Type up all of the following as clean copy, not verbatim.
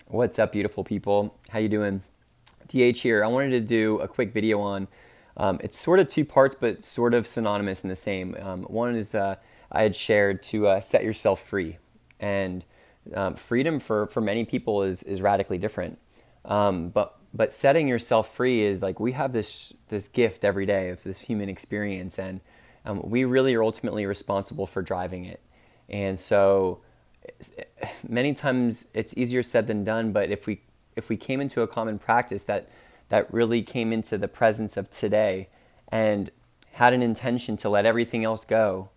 What's up, beautiful people? How you doing? DH here. I wanted to do a quick video on, it's sort of two parts, but sort of synonymous in the same. One is I had shared to set yourself free. And freedom for many people is radically different. But setting yourself free is like we have this gift every day of this human experience, and we really are ultimately responsible for driving it. And so many times it's easier said than done, but if we came into a common practice that really came into the presence of today and had an intention to let everything else go,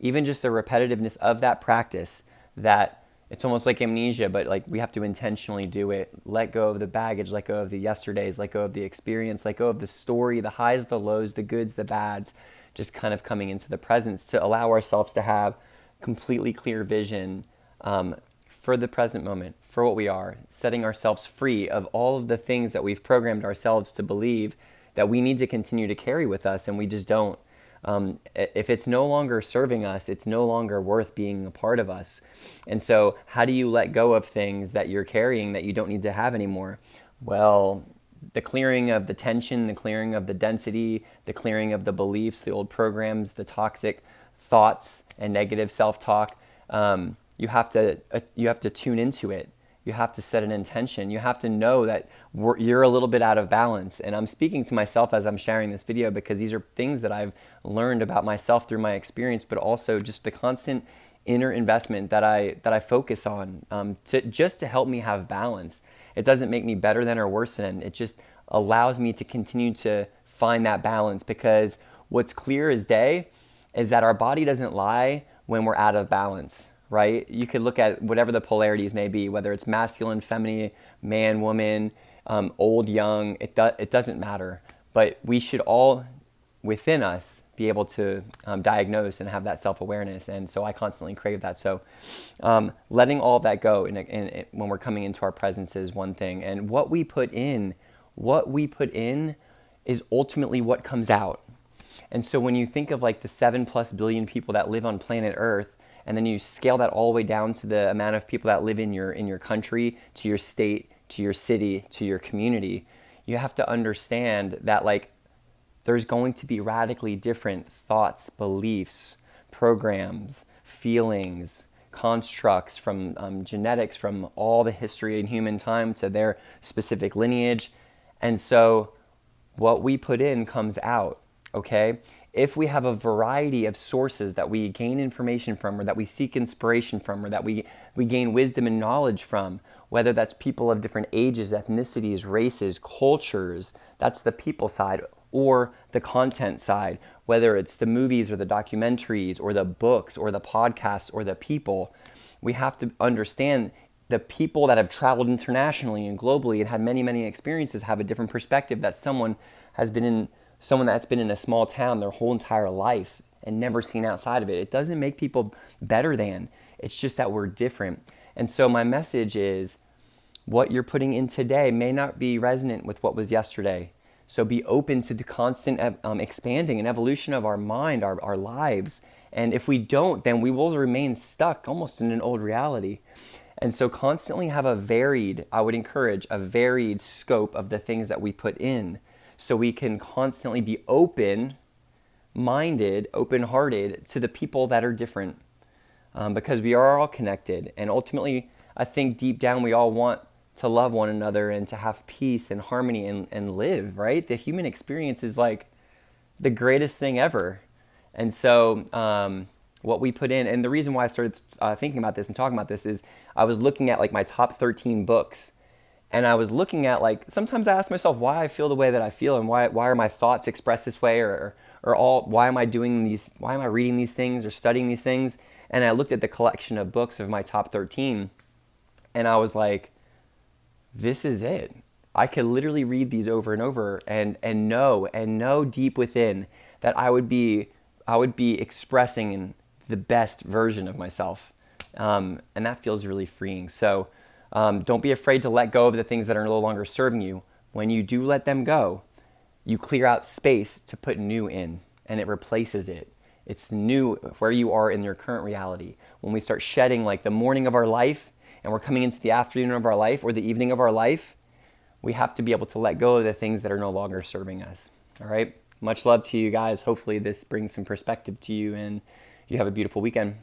even just the repetitiveness of that practice, that it's almost like amnesia, but like we have to intentionally do it. Let go of the baggage, let go of the yesterdays, let go of the experience, let go of the story, the highs, the lows, the goods, the bads, just kind of coming into the presence to allow ourselves to have completely clear vision for the present moment, for what we are, setting ourselves free of all of the things that we've programmed ourselves to believe that we need to continue to carry with us, and we just don't. If it's no longer serving us, it's no longer worth being a part of us. And so, how do you let go of things that you're carrying that you don't need to have anymore? Well, the clearing of the tension, the clearing of the density, the clearing of the beliefs, the old programs, the toxic thoughts and negative self-talk. You have to tune into it. You have to set an intention. You have to know that you're a little bit out of balance. And I'm speaking to myself as I'm sharing this video because these are things that I've learned about myself through my experience, but also just the constant inner investment that I focus on to help me have balance. It doesn't make me better than or worse than. It just allows me to continue to find that balance, because what's clear as day is that our body doesn't lie when we're out of balance, right? You could look at whatever the polarities may be, whether it's masculine, feminine, man, woman, old, young, it doesn't matter. But we should all, within us, be able to diagnose and have that self-awareness. And so I constantly crave that. So letting all of that go when we're coming into our presence is one thing. And what we put in is ultimately what comes out. And so when you think of like the 7+ billion people that live on planet Earth, and then you scale that all the way down to the amount of people that live in your country, to your state, to your city, to your community, you have to understand that like there's going to be radically different thoughts, beliefs, programs, feelings, constructs from genetics, from all the history in human time to their specific lineage. And so what we put in comes out, okay? If we have a variety of sources that we gain information from, or that we seek inspiration from, or that we gain wisdom and knowledge from, whether that's people of different ages, ethnicities, races, cultures, that's the people side, or the content side, whether it's the movies or the documentaries or the books or the podcasts or the people, we have to understand the people that have traveled internationally and globally and had many, many experiences have a different perspective that someone that's been in a small town their whole entire life and never seen outside of it. It doesn't make people better than. It's just that we're different. And so my message is, what you're putting in today may not be resonant with what was yesterday. So be open to the constant expanding and evolution of our mind, our lives. And if we don't, then we will remain stuck almost in an old reality. And so constantly have I would encourage a varied scope of the things that we put in, so we can constantly be open-minded, open-hearted to the people that are different, because we are all connected. And ultimately, I think deep down we all want to love one another and to have peace and harmony and live, right? The human experience is like the greatest thing ever. And so what we put in, and the reason why I started thinking about this and talking about this is I was looking at like my top 13 books. And I was looking at, like, sometimes I ask myself why I feel the way that I feel, and why are my thoughts expressed this way, why am I reading these things or studying these things? And I looked at the collection of books of my top 13, and I was like, this is it. I could literally read these over and over and know deep within that I would be expressing in the best version of myself. And that feels really freeing. So don't be afraid to let go of the things that are no longer serving you. When you do let them go, you clear out space to put new in, and it replaces it. It's new where you are in your current reality. When we start shedding like the morning of our life and we're coming into the afternoon of our life or the evening of our life, we have to be able to let go of the things that are no longer serving us. All right? Much love to you guys. Hopefully this brings some perspective to you and you have a beautiful weekend.